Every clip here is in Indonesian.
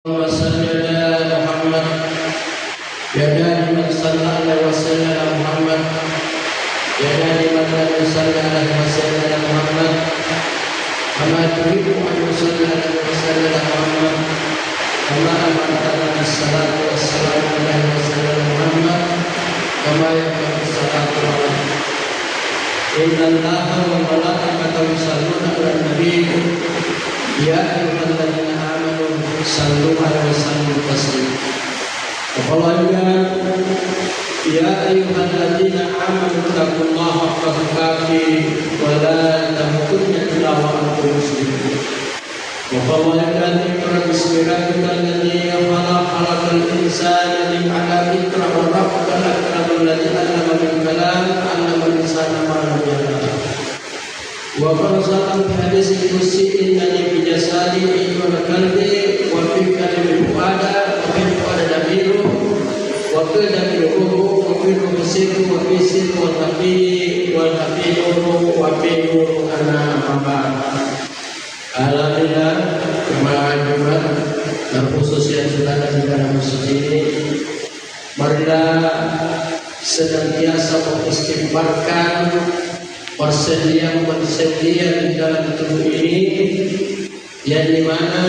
وسلم على محمد يا دائما صلى الله وسلم على محمد يا دائما صلى الله وسلم على محمد كما تريد أن يصلي عليه وسلم على محمد كما أمرتنا الصلاة والسلام عليه وسلم على محمد كما ينبغي الصلاة عليه إن الله وملائكته يصلون على النبي يا أيها الذين آمنوا صلوا عليه وسلموا تسليما وقال يا أيها الذين آمنوا اتقوا الله حق تقاته ولا تموتن إلا وأنتم مسلمون وقال اقرأ باسم ربك الذي خلق الإنسان على فطرة وربك الأكرم الذي علم بالكلام علم الإنسان ما لم يعلم وقال في حديث القدسي إنني بجسدي أيها قلبي وفي كلمة فؤاد وفي فؤاد ضميره وفي ضمير روح وفي روح سر وفي سر والتقي نور وفي نور أنا أمام Alhamdulillah kemarin Jumat terkhusus yang sudah ada di dalam masjid ini, marilah senantiasa mengistighfarkan persendian di dalam tubuh ini, yang dimana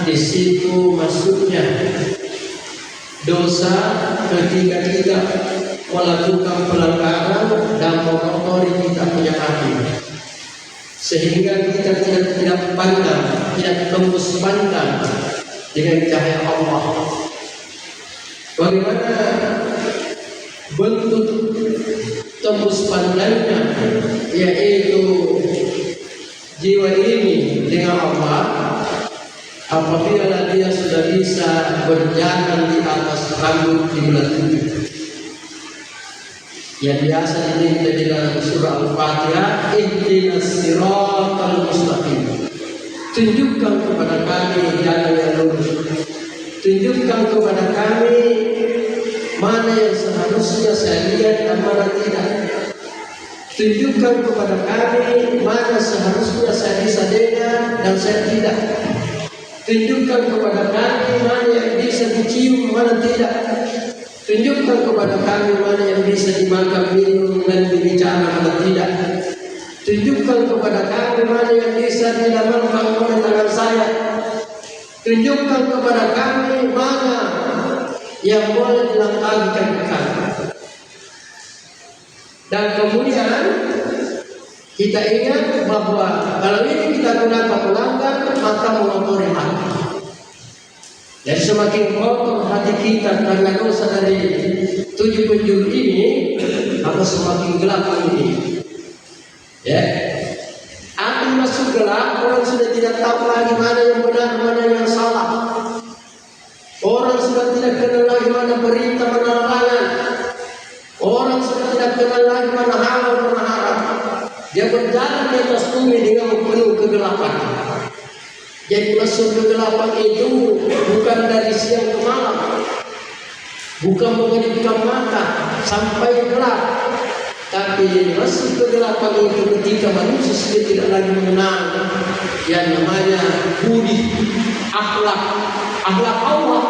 di situ masuknya dosa ketika kita melakukan pelanggaran dan mengotori kita punya hati, sehingga kita tidak pandang, tidak tembus pandang dengan cahaya Allah. Bagaimana bentuk tembus pandangnya, yaitu jiwa ini dengan Allah apabila dia sudah bisa berjalan di atas rambut di bulan 7 yang biasa diminta di dalam surah Al-Fatihah, ihdinas siratal mustaqim, tunjukkan kepada kami jalan yang lurus, tunjukkan kepada kami mana yang seharusnya saya lihat dan mana tidak, tunjukkan kepada kami mana seharusnya saya bisa dengar dan saya tidak, tunjukkan kepada kami mana yang bisa dicium mana tidak, tunjukkan kepada kami mana yang bisa dimakan, minum dan dibicara mana tidak, tunjukkan kepada kami mana yang bisa dilakukan oleh tangan saya, tunjukkan kepada kami mana yang boleh dilangkahkan kami. Dan kemudian kita ingat bahwa kalau ini kita gunakan melanggar maka mengotori hati. Jadi semakin kotor hati kita karena dosa dari 7 penjuru ini, maka semakin gelap ini. Ya, api masuk gelap, orang sudah tidak tahu lagi mana yang benar, mana yang salah. Orang sudah tidak kenal lagi mana berita, mana larangan. Orang sudah tidak kenal lagi mana halal, mana haram. Dia berjalan di atas bumi dengan penuh kegelapan. Jadi masuk kegelapan itu bukan dari siang ke malam, bukan mengedipkan mata sampai gelap, tapi masuk kegelapan itu ketika manusia sudah tidak lagi mengenal yang namanya budi, akhlak Allah.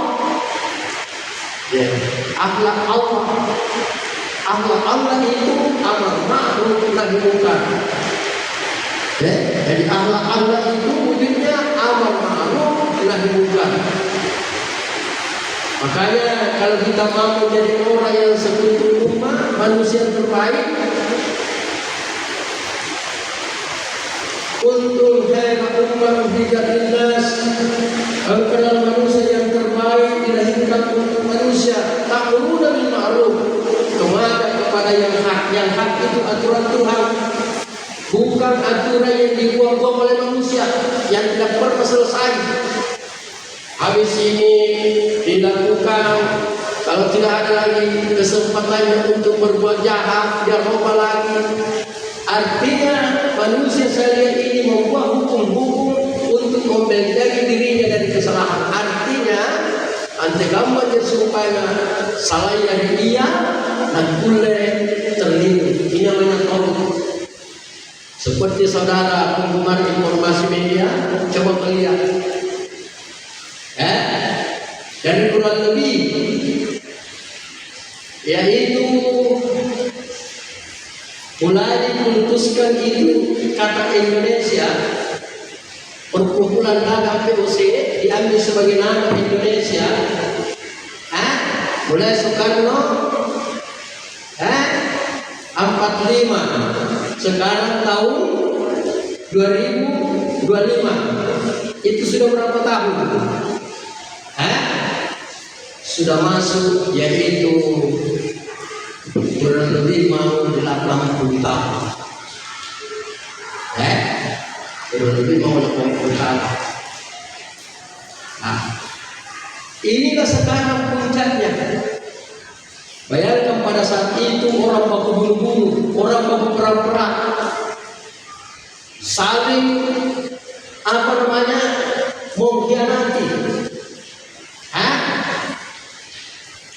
Ya, akhlak Allah. Akhlak Allah itu amar ma'ruf nahi munkar. Ya, jadi akhlak Allah itu wujudnya amar ma'ruf nahi munkar. Makanya kalau kita mau menjadi orang yang sekutu umat, manusia terbaik, kuntum khairu ummah ukhrijat linnas, engkau manusia yang terbaik dilahirkan untuk manusia, ta'muruna bil ma'ruf, kepada yang hak itu aturan Tuhan, bukan aturan yang dibuang-buang oleh manusia yang tidak pernah selesai. Habis ini dilakukan, kalau tidak ada lagi kesempatannya untuk berbuat jahat, dia roba lagi. Artinya manusia saya ini membuat hukum-hukum untuk membentengi dirinya dari kesalahan. Artinya antegamanya supaya salah yang dia dan boleh terlindung. Ini namanya taubat. Seperti saudara penggemar informasi media, coba melihat Dan kurang lebih yaitu mulai diputuskan itu kata Indonesia, perkumpulan dagang VOC diambil sebagai nama Indonesia. Mulai Soekarno 45, sekarang tahun 2025, itu sudah berapa tahun? Sudah masuk yaitu kurang lebih mau 80 tahun. Kurang lebih mau 80 tahun. Inilah sekarang puncaknya. Bayangkan pada saat itu orang baku bunuh-bunuh, orang baku perang-perang, saling mengkhianati.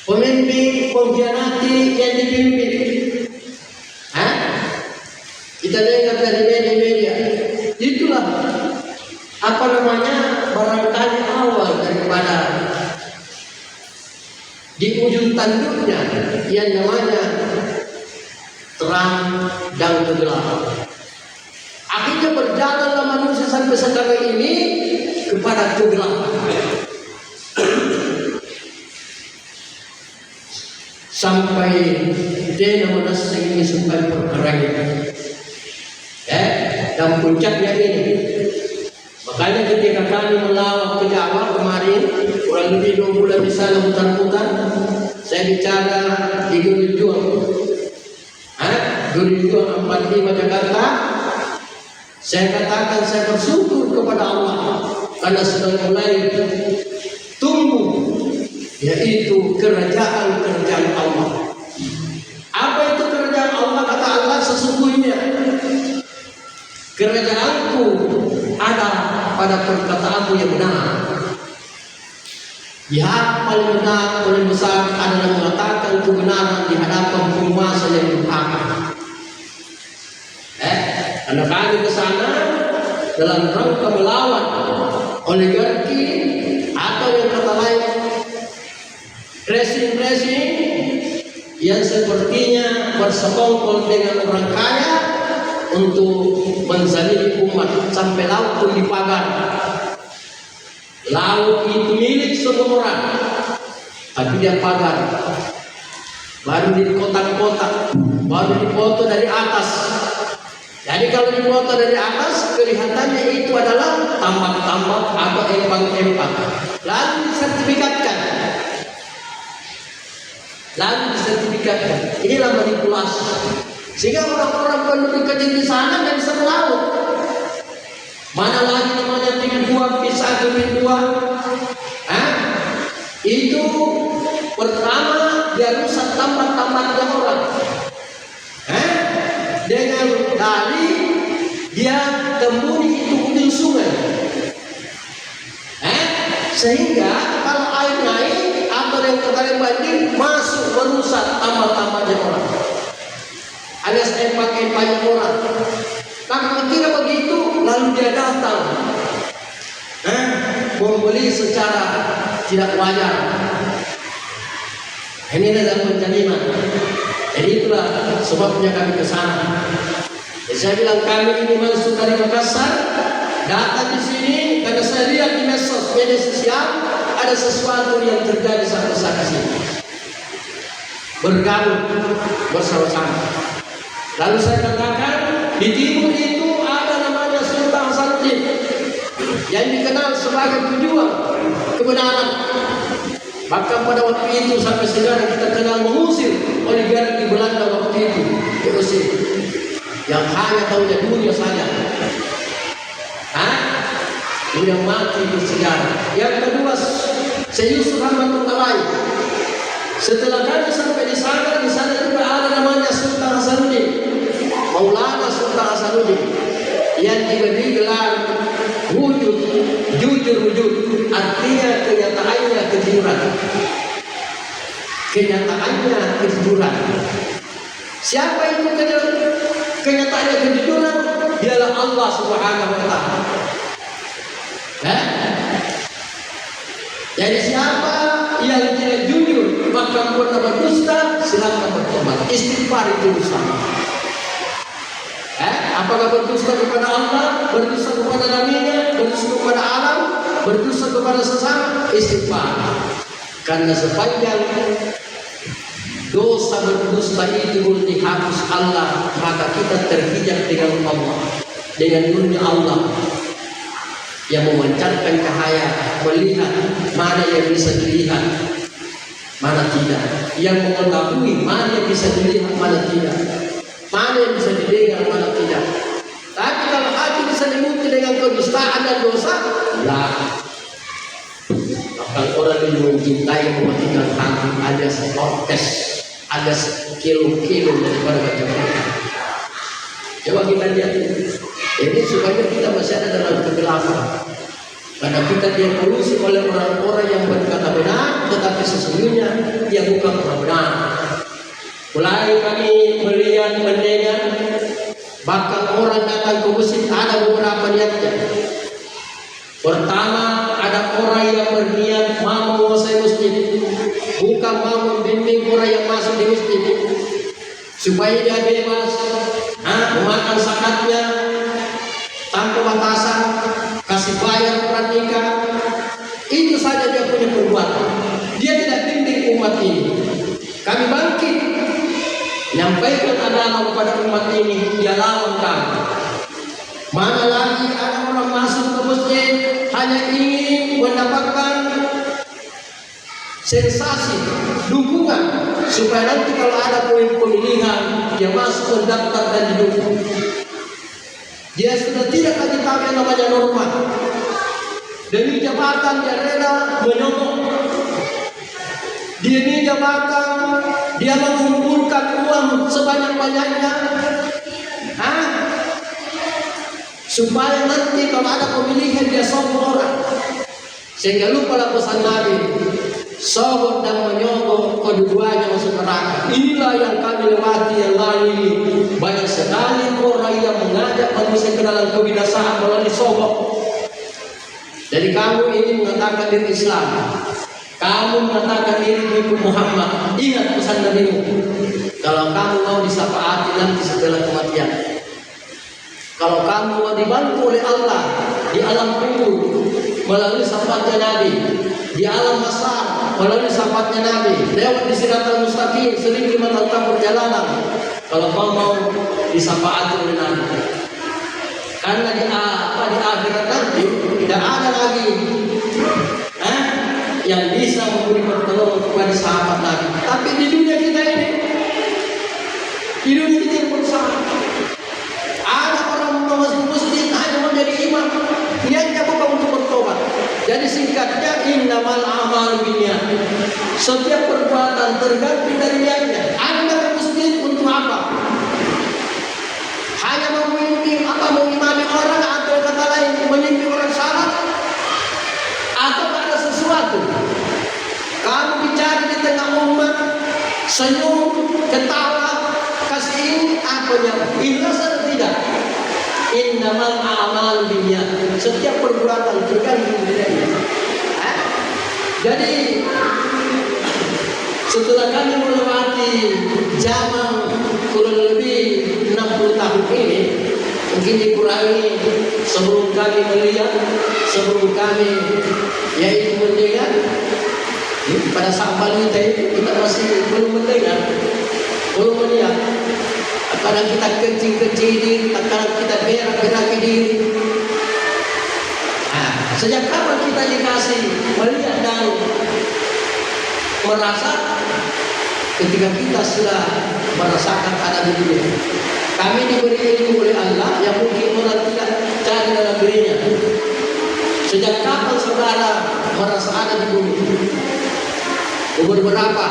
Pemimpin mengkhianati yang dipimpin. Kita dengar dari media-media. Itulah barangkali awal daripada di ujung tanduknya yang namanya terang dan kegelapan. Akhirnya berjalanlah manusia sampai sekarang ini kepada kegelapan. Sampai dia menasa ini sampai perkara dan puncaknya ini. Makanya ketika kami melawat ke Jawa kemarin, kurang lebih 2 bulan di sana mutar-mutar, saya bicara di Gurjuang, Gurjuang 45 Jakarta. Saya katakan saya bersyukur kepada Allah karena sudah mulai tumbuh yaitu kerajaan Allah. Apa itu kerajaan Allah? Kata Allah, sesungguhnya kerajaanku ada pada perkataanku yang benar. Yang paling benar, paling besar adalah mengatakan kebenaran di hadapan penguasa yang durhaka. Karena kami ke sana dalam rangka melawan oligarki atau yang kata lain racing yang sepertinya bersekongkol dengan orang kaya untuk menzalimi umat sampai laut pun dipagar. Laut itu milik semua orang, tapi dia pagar. Baru di kotak-kotak, baru dipoto dari atas. Jadi kalau dipoto dari atas, kelihatannya itu adalah tambak-tambak atau empang-empang. Lalu disertifikatkan. Inilah manipulasi. Sehingga orang-orang penduduk kecil di sana dan bisa melaut. Mana lagi namanya P2, P1, P2? Itu pertama dia rusak tambak-tambaknya orang. Dengan tali dia kembuni itu ujung sungai. Sehingga kalau air naik atau yang terkait banjir masuk merusak tambak-tambaknya orang. Alias empak-empaknya orang. Karena kira begitu, lalu dia datang membeli secara tidak wajar. Ini adalah pencarian. Jadi itulah sebabnya kami ke sana. Saya bilang kami ini masuk dari Makassar, datang di sini karena saya lihat di media sosial ada sesuatu yang terjadi sampai saat ini. Bergabung bersama-sama. Lalu saya katakan di timur itu ada namanya Sultan Hasanuddin yang dikenal sebagai pejuang kebenaran. Bahkan pada waktu itu sampai sekarang kita kenal mengusir oligarki Belanda waktu itu, diusir. Yang hanya tahunya dunia saja. Sudah mati bersejarah. Yang kedua, Syekh Rahmatullah. Setelah kami sampai di sana juga ada namanya Sultan Hasanuddin, Maulana Sultan Hasanuddin, yang diberi gelar wujud, jujur wujud, artinya kenyataannya kejujuran. Kenyataannya kejujuran. Siapa itu kenyataannya kejujuran? Dialah Allah Subhanahu wa Ta'ala. Jadi siapa yang tidak jujur, bahkan pernah berdusta, silakan bertobat. Istighfar itu dosa. Apakah berdusta kepada Allah, berdusta kepada Nabi-Nya, berdusta kepada alam, berdusta kepada sesama? Istighfar. Karena sepanjang dosa berdusta itu belum dihapus Allah, maka kita terhijab dengan Allah, dengan nurnya Allah yang memancarkan cahaya, melihat mana yang bisa dilihat, mana tidak, yang mengetahui mana yang bisa dilihat, mana tidak, mana yang bisa didengar, mana tidak. Tapi kalau hati bisa dimuti dengan kedustaan dan dosa, lah. Bahkan orang yang mencintai mematikan hati ada sepotes, ada sekilo-kilo daripada baca-baca. Coba kita lihat. Ini supaya kita masih ada dalam kegelapan. Karena kita diakuisi oleh orang-orang yang berkata benar, tetapi sesungguhnya dia bukan orang benar. Mulai kami melihat, mendengar, bahkan orang datang ke masjid ada beberapa niatnya. Pertama, ada orang yang berniat mau menguasai masjid, bukan mau membimbing orang yang masuk di masjid supaya dia bebas, memakan zakatnya tanpa batasan, kasih bayar pernikah. Itu saja dia punya perbuatan. Dia tidak bimbing umat ini. Kami bangkit, menyampaikan agama kepada umat ini, dia lawan kami. Mana lagi ada orang masuk ke masjid hanya ingin mendapatkan sensasi, dukungan, supaya nanti kalau ada pemilihan dia masuk mendaftar dan didukung. Dia sudah tidak lagi tahu yang namanya norma. Demi jabatan dia rela menyogok. Demi jabatan dia mengumpulkan uang sebanyak-banyaknya, supaya nanti kalau ada pemilihan dia sombong orang, sehingga lupa pesan Nabi, sombong dan menyogok kedua-duanya masuk neraka. Inilah yang kami lewati, yang lalu banyak sekali orang yang mengajak manusia ke dalam kebinasaan melalui sombong. Jadi kamu ini mengatakan diri Islam, kamu mengatakan diri Muhammad, ingat pesan Nabi-Mu. Kalau kamu mau disafaati nanti setelah kematian, kalau kamu mau dibantu oleh Allah di alam kubur melalui syafaatnya Nabi, di alam mahsyar melalui syafaatnya Nabi, lewat di Siratal Mustaqim 1500 tahun perjalanan, kalau kau mau disafaati oleh Nabi. Karena di akhirat nanti tidak ada lagi yang bisa memberi pertolongan kepada sahabat Nabi. Tapi di dunia kita ini, di dunia kita yang berusaha, ada orang masuk masjid hanya menjadi imam, niatnya bukan untuk bertobat. Jadi singkatnya, innamal a'malu binniyat. Setiap perbuatan tergantung dari niatnya. Anda ke masjid untuk apa? Hanya memimpin mengimami orang, atau kata lain memimpin orang salat, atau ada sesuatu? Kamu bicara di tengah umat, senyum, ketawa, kasih ini apanya? Ikhlas atau tidak? Innamal a'malu binniyat. Setiap perbuatan tergantung dari niatnya. Jadi setelah kami melewati zaman kurang lebih 60 tahun ini, mungkin dikurangi sebelum kami melihat, sebelum kami yaitu mendengar. Pada saat balita itu kita masih belum mendengar, belum melihat. Kadang kita kencing-kencing diri, kadang kita berak-berak diri. Sejak kapan kita dikasih melihat dan merasa? Ketika kita sudah merasakan ada di dunia. Kami diberi ilmu oleh Allah yang mungkin orang tidak cari dalam dirinya. Sejak kapan saudara merasa ada di bumi? Umur berapa?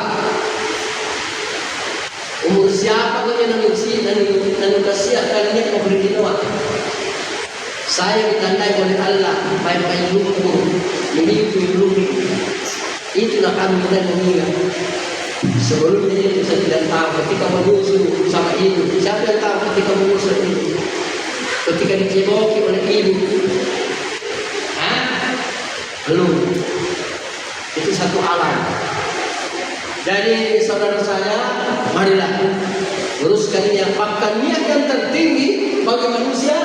Umur siapa kalian dan siap kalian memberi doa? Saya ditandai oleh Allah, baik-baik umur, mimpi. Itulah kami mulai mengingat. Sebelumnya itu saya tidak tahu ketika menyusu sama ibu. Siapa yang tahu ketika menyusu ibu? Ketika diceboki oleh ibu? Belum. Itu satu alam. Jadi saudara saya, marilah luruskan niat. Bahkan niat yang tertinggi bagi manusia,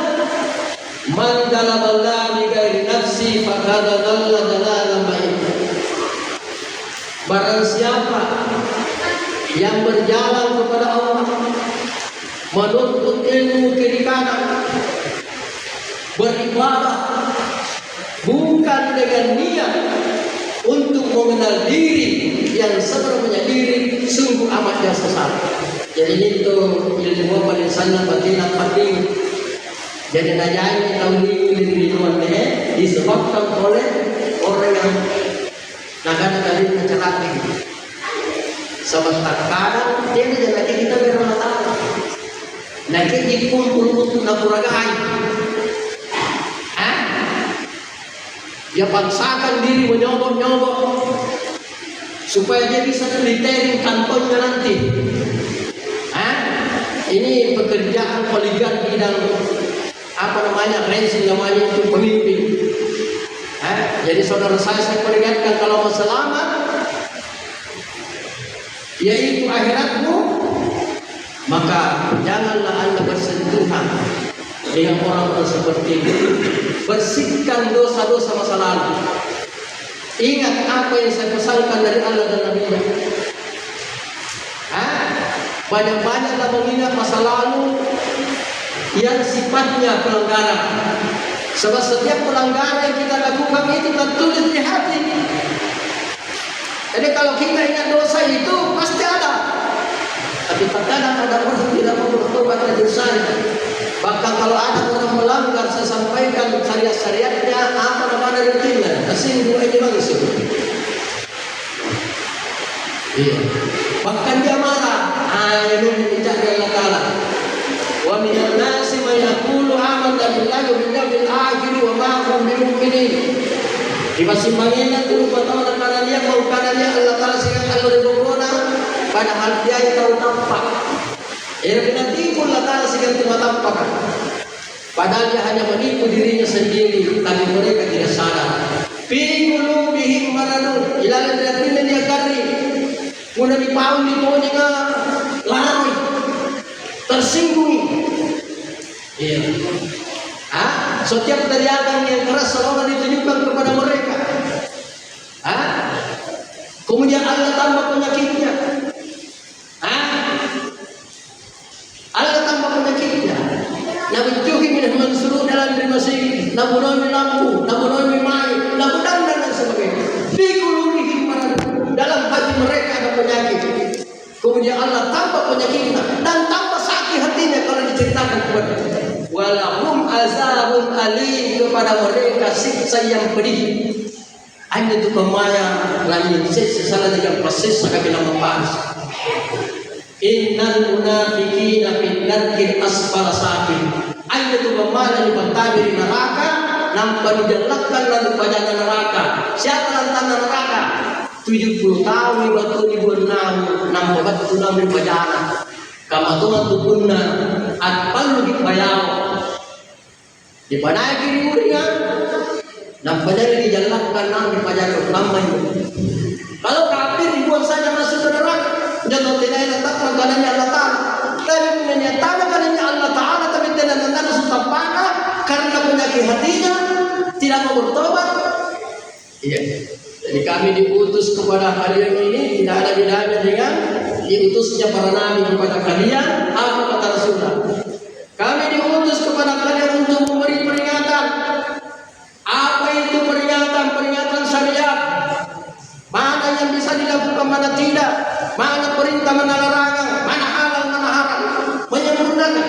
man dalaballah bi ghairi nafsi faqad dalla dalalan ba'id. Barang siapa yang berjalan kepada Allah, menuntut ilmu kiri kanan, beribadah bukan dengan niat untuk mengenal diri yang sebenarnya diri, sungguh amat dia sesat. Jadi itu ilmu paling sana batinat penting. Jadi najanya tahun ini disebabkan oleh orang yang nagana kali mencelak ini. Sebentar kadang dia menjaga kita bermata. Nanti dikumpul untuk nakuragai. Dia paksakan diri menyogok-nyogok supaya dia bisa militerin kantornya nanti. Ini pekerjaan poligar bidang racing namanya itu pemimpin. Jadi saudara saya peringatkan, kalau mau selamat yaitu akhiratmu, maka janganlah Anda bersentuhan dengan orang-orang seperti itu. Bersihkan dosa-dosa masa lalu. Ingat apa yang saya pesankan dari Allah dan Nabi-Nya. Banyak-banyaklah mengingat masa lalu yang sifatnya pelanggaran. Sebab setiap pelanggaran yang kita lakukan itu tertulis di hati. Jadi kalau kita ingat dosa itu pasti ada. Tapi terkadang ada orang tidak mau bertobat dari dosanya. Bahkan kalau ada orang melanggar, saya sampaikan syariat-syariatnya apa namanya rutinnya, tersinggung aja langsung. Iya. Bahkan dia marah. Ini bicara Allah Taala. Wa minan nasi man yaqulu amanna billahi wal yawmil akhir wa ma hum bimu'minin. Di pasimpangan itu bertemu dengan dia, bukan dia Allah Taala sehingga Allah dibukona, padahal dia itu tampak. Nanti pun Allah Taala sehingga itu tampak. Padahal dia hanya menipu dirinya sendiri, tapi mereka tidak sadar. Fi qulubihim maradun, ila alladziina dia kari. Muna dipaun di tonya lari, tersinggung. Iya. Setiap teriakan yang keras seolah ditujukan kepada mereka. Kemudian Allah tambah penyakitnya. Allah tambah penyakitnya. Nabi Juhi min mansuru dalam masih, nabunon lampu, nabunon mai, nabunan dan sebagainya. Bikulurihim dalam hati mereka ada penyakit. Kemudian Allah tambah penyakitnya dan tambah sakit hatinya kalau diceritakan kepada kita. Walahum azabun alim, kepada mereka siksa yang pedih. Hanya itu kemaya lain sesalah dengan proses akan kita membahas. Innal munafiqina fin narkil asfala safin. Hanya itu kemaya di pertama di neraka, nampak dijelakkan lalu pada neraka. Siapa lantaran neraka? 70 tahun waktu ribuan nampak waktu nabi pajana. Kama Tuhan tukunna atpalu di bayau. Di pada kiri muria, nampak dari dijalankan nabi pajana namanya. Kalau kafir dibuang saja masuk ke neraka, jangan tidak letak makanan Allah Taala. Tapi menyatakan makanan Allah Taala, tapi tidak tanda sudah panah karena penyakit hatinya tidak mau bertobat. Iya. Jadi kami diutus kepada kalian ini tidak ada bedanya dengan diutusnya para nabi kepada kalian. Apa kata Rasulullah? Kami diutus kepada kalian untuk memberi peringatan. Apa itu peringatan? Peringatan syariat. Mana yang bisa dilakukan, mana tidak. Mana perintah, mana larangan. Mana halal, mana haram. Menyempurnakan.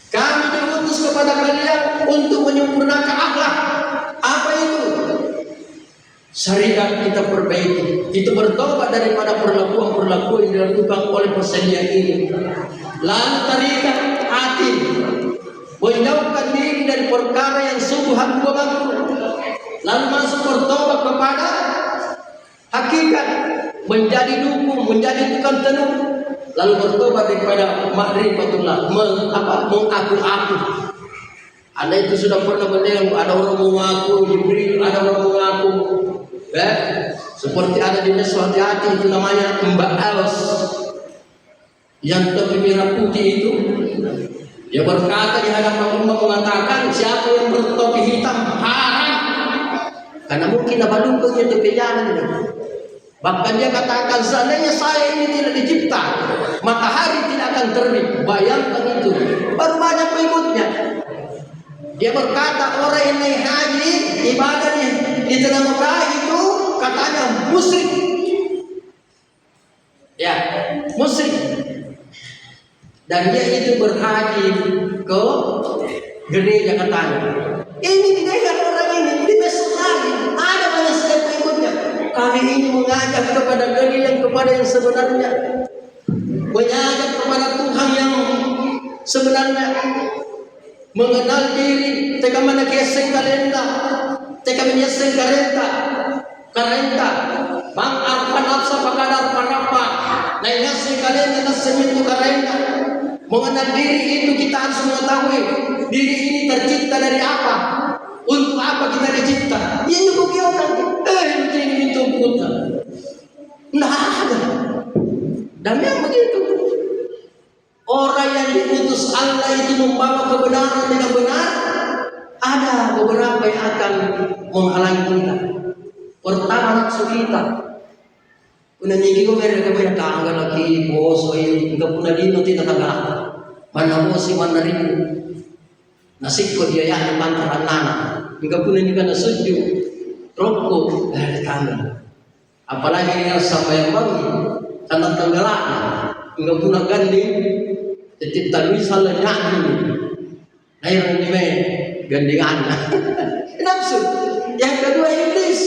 Kami diutus kepada kalian untuk menyempurnakan akhlak. Apa itu? Syariat kita perbaiki, kita bertobat daripada perlakuan-perlakuan yang dilakukan oleh persendian ini. Lalu tarikat hati, menjauhkan diri dari perkara yang subhan wa makruh. Lalu masuk bertobat kepada hakikat, menjadi dukung, menjadi tukang tenung. Lalu bertobat daripada ma'rifatullah, mengaku-aku. Anda itu sudah pernah mendengar ada orang mengaku Jibril, ada orang mengaku Seperti ada di suatu hati itu namanya Mbak Alos yang topi merah putih itu. Dia berkata di hadapan umat mengatakan siapa yang bertopi hitam haram, karena mungkin abalungkungnya topi jalan ini. Bahkan dia katakan seandainya saya ini tidak dicipta, matahari tidak akan terbit. Bayangkan itu. Baru banyak pengikutnya. Dia berkata orang yang naik haji ibadah di tengah Mekah itu katanya musyrik. Ya, musyrik. Dan dia itu berhaji ke gereja katanya. Ini didengar orang ini di besok hari ada banyak sekali pengikutnya. Kami ini mengajak kepada gereja kepada yang sebenarnya, mengajak kepada Tuhan yang sebenarnya, mengenal diri. Teka mana keseng kalenda, teka menyeseng karenta, bang arpa nafsa pakadar panapa, naiknya seng kalenda nasementu karenta. Mengenal diri itu kita harus mengetahui diri ini tercipta dari apa, untuk apa kita dicipta. Ini bukan orang ini itu bukan. Nah ada. Dan yang begitu. Orang yang diutus Allah itu membawa kebenaran dengan benar. Ada beberapa yang akan menghalangi kita. Pertama nafsu kita. Unanigi ko mereka banyak kaanggal lagi boso ini enggak puna dino tidak taga. Mana bosi mana ribu. Nasib ko dia yang pantaran nana. Enggak puna juga nasuju. Rokok dari tangga. Apalagi dengan sampai yang bangi karena tanggalana. Enggak puna ganding. Jadi talui salah nyaki. Air ini gandingan. Nafsu. Yang kedua iblis.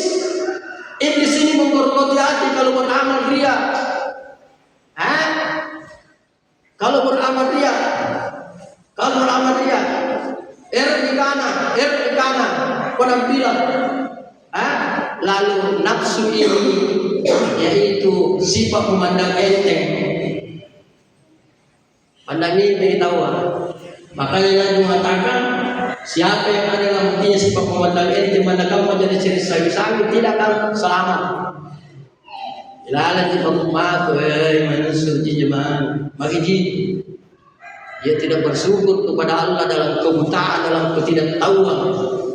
Iblis ini menggerogoti hati kalau beramal ria. Kalau beramal ria, di kanan, penampilan. Lalu nafsu ini yaitu sifat memandang enteng. Pandang ini tahu. Makanya Nabi mengatakan siapa yang adalah buktinya sifat memandang enteng, mana kamu menjadi ciri sawi-sawi tidak akan selamat. Ilalah di pemumatu, manusia jemaah, bagi dia tidak bersyukur kepada Allah dalam kebutaan, dalam ketidaktahuan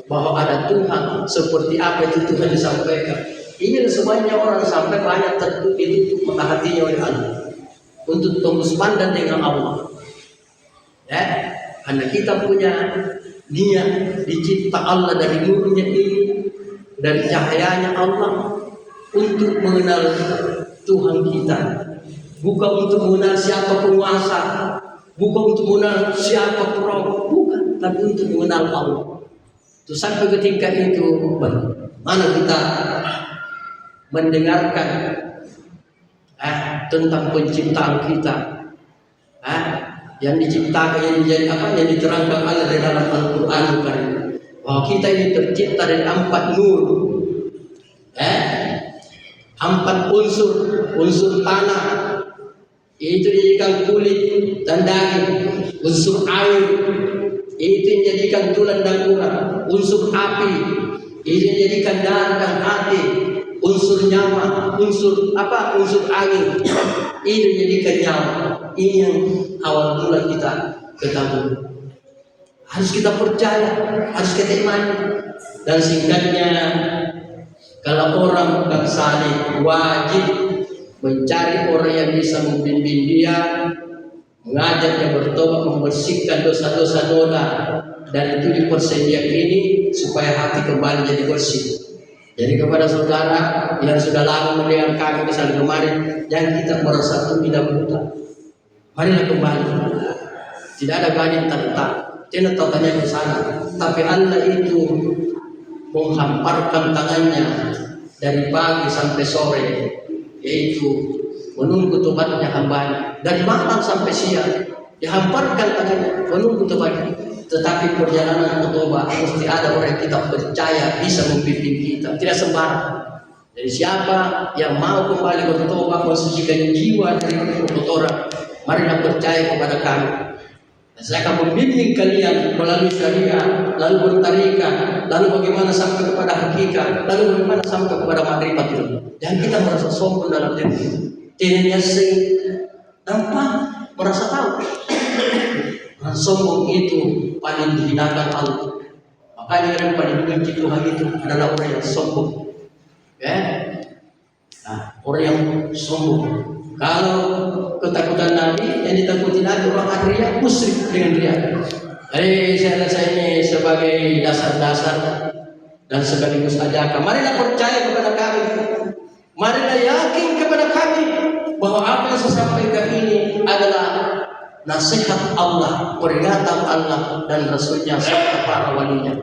bahwa ada Tuhan seperti apa itu Tuhan disampaikan. Ini semuanya orang sampai banyak tertutup mata hatinya oleh Allah untuk tembus pandang dengan Allah. Ya, karena kita punya niat dicipta Allah dari nurnya ini, dari cahayanya Allah untuk mengenal Tuhan kita, bukan untuk mengenal siapa penguasa, bukan untuk mengenal siapa perahu, bukan, tapi untuk mengenal Allah. Itu sampai ketika itu, mana kita mendengarkan tentang penciptaan kita, yang diciptakan yang diterangkan Allah di dalam Al-Quran Karim, bahwa kita ini tercipta dari 4 nur, 4 unsur tanah itu dijadikan kulit dan daging, unsur air itu dijadikan tulang dan urat, unsur api itu dijadikan darah dan hati, unsur nyawa, unsur angin itu dijadikan nyawa. Ini yang awal mula kita ketahui. Harus kita percaya, harus kita imani. Dan singkatnya, kalau orang bukan salih, wajib mencari orang yang bisa membimbing dia, mengajaknya bertobat, membersihkan dosa-dosa noda, dan itu di persendian ini supaya hati kembali jadi bersih. Jadi kepada saudara yang sudah lama mendengar kami misalnya kemarin, yang kita merasa tidak buta, marilah kembali. Tidak ada gading tentang, tidak tahu tanya ke sana, tapi Allah itu menghamparkan tangannya dari pagi sampai sore, yaitu menunggu tobatnya hambanya. Dari malam sampai siang dihamparkan tangannya menunggu tobatnya. Tetapi perjalanan tobat mesti ada orang yang kita percaya bisa membimbing kita, tidak sembarang. Jadi siapa yang mau kembali bertobat, mensucikan jiwa dari kotoran, marilah percaya kepada kami. Saya akan membimbing kalian melalui syariat, lalu bertarikat, lalu bagaimana sampai kepada hakikat, lalu bagaimana sampai kepada makrifat itu. Jangan kita merasa sombong dalam diri. Tidak nampak merasa tahu. Sombong itu paling dihinakan Allah. Makanya yang paling benci Tuhan itu adalah orang yang sombong. Ya, nah, orang yang sombong. Kalau ketakutan Nabi yang ditakuti Nabi orang riya, musyrik dengan riya. Jadi saya rasa ini sebagai dasar-dasar dan sekaligus ajakan. Marilah percaya kepada kami. Marilah yakin kepada kami bahwa apa yang saya sampaikan ini adalah nasihat Allah, peringatan Allah dan Rasulnya serta para walinya.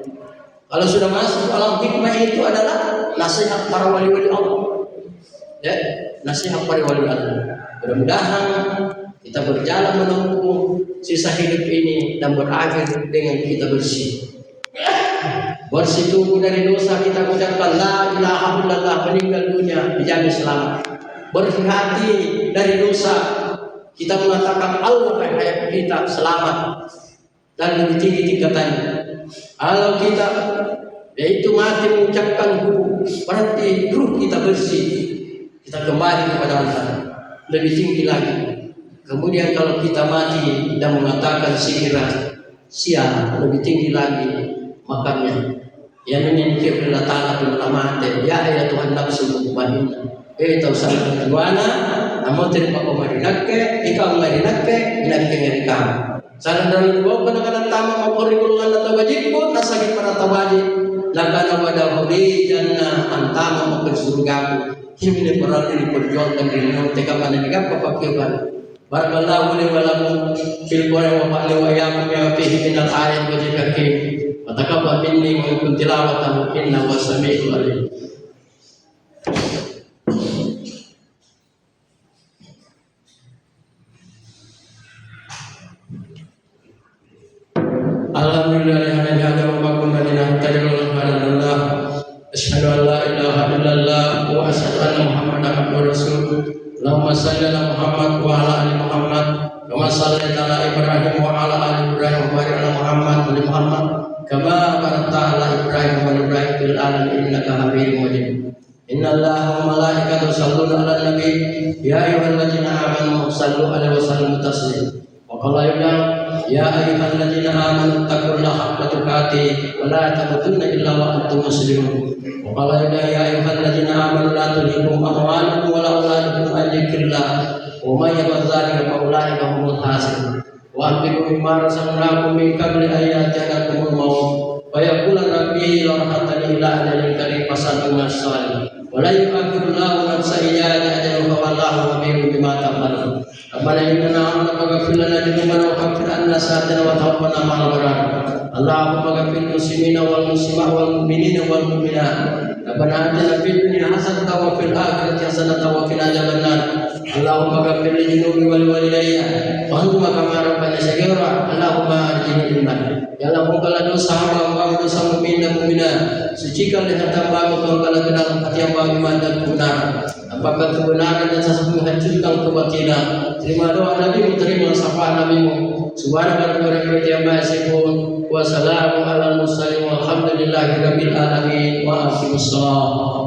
Kalau sudah masuk alam hikmah itu adalah nasihat para wali-wali Allah. Ya, nasihat para wali Allah. Mudah-mudahan kita berjalan menempuh sisa hidup ini dan berakhir dengan kita bersih. Bersih tubuh dari dosa, kita ucapkan la ilaha illallah, meninggal dunia dijamin selamat. Bersih hati dari dosa, kita mengatakan Allah hayat kita selamat. Dan lebih tinggi tingkatannya. Kalau kita yaitu mati mengucapkan hu, berarti ruh kita bersih. Kita kembali kepada Allah lebih tinggi lagi. Kemudian kalau kita mati dan mengatakan sikira sia, lebih tinggi lagi makamnya. Yang menyingkir adalah ta'ala bil amate, ya ayatuhan nafsul mutmainnah. Tahu sana tujuana, namun terima komadinakke, ikaw madinakke, inakke ngerikam. Sana dalam dua penanganan tama mapori kulungan atau wajibku, nasagit para tawajib. Lakana wadahuri jannah antama maupun surgaku. Himne para diri perjuangkan diri teka mananiga papakiukan. Barakallahu li wa lakum fil qur'an wa fa'li wa iyyakum ya fihi min al-ayat wa dzikri. Wa taqabbal minni wa minkum tilawatan innahu was-sami'ul 'alim. Asyhadu an la ilaha illallah wa asyhadu anna Muhammadan abduhu wa rasuluh. Allahumma shalli ala Muhammad wa ala ali Muhammad kama shallaita ala Ibrahim wa ala ali Ibrahim wa barik ala Muhammad wa ali Muhammad kama barakta ala Ibrahim wa ali Ibrahim fil alamin innaka Hamidum Majid. Inna Allaha wa malaikatahu yusholluna ala nabi ya ayyuhalladzina amanu shallu alaihi wa sallimu taslima. Wa qala ya ayyuhalladzina amanu taqullaha haqqa tuqatih wa la tamutunna illa wa antum muslimun. Wa qala ya ayyuhalladzina amanu la tulhikum amwalukum wa la auladukum an dzikrillah wa may yaf'al dzalika fa ulaika humul khasirun. Wa anfiqu mimma razaqnakum min qabli an ya'tiyakumul maut wa yaqulu rabbi law hadani ila ajalin qarib fasaddaqna as-salih wa la yu'akhirullahu nafsan idza jaa ajaluha wallahu khabirun bima ta'malun. Rabbana innana amanna faghfir lana dhunubana wa kaffir 'anna sayyi'atina wa tawaffana ma'al abrar. Allahumma ghfir muslimina wal muslimat wal mu'minina wal mu'minat. Rabbana atina fid dunya hasanatan wa fil akhirati hasanatan wa qina adzabannar. Allahumma ghfir li dhunubi wal walidayya wa antum kama rabbana saghira. Allahumma arjini lillah. Ya Allah, bukalah dosa hamba, dosa mukmin dan mukminat. Sucikanlah hati hamba, bukalah ke dalam hati hamba iman dan kebenaran. Apakah kebenaran dan sesuatu menghancurkan kebatilan. Terima doa Nabi, terima syafaat Nabi-Mu. Subhanallah wa bihamdihi wa salamun alal mursalin walhamdulillahi rabbil alamin wa aqimish shalah.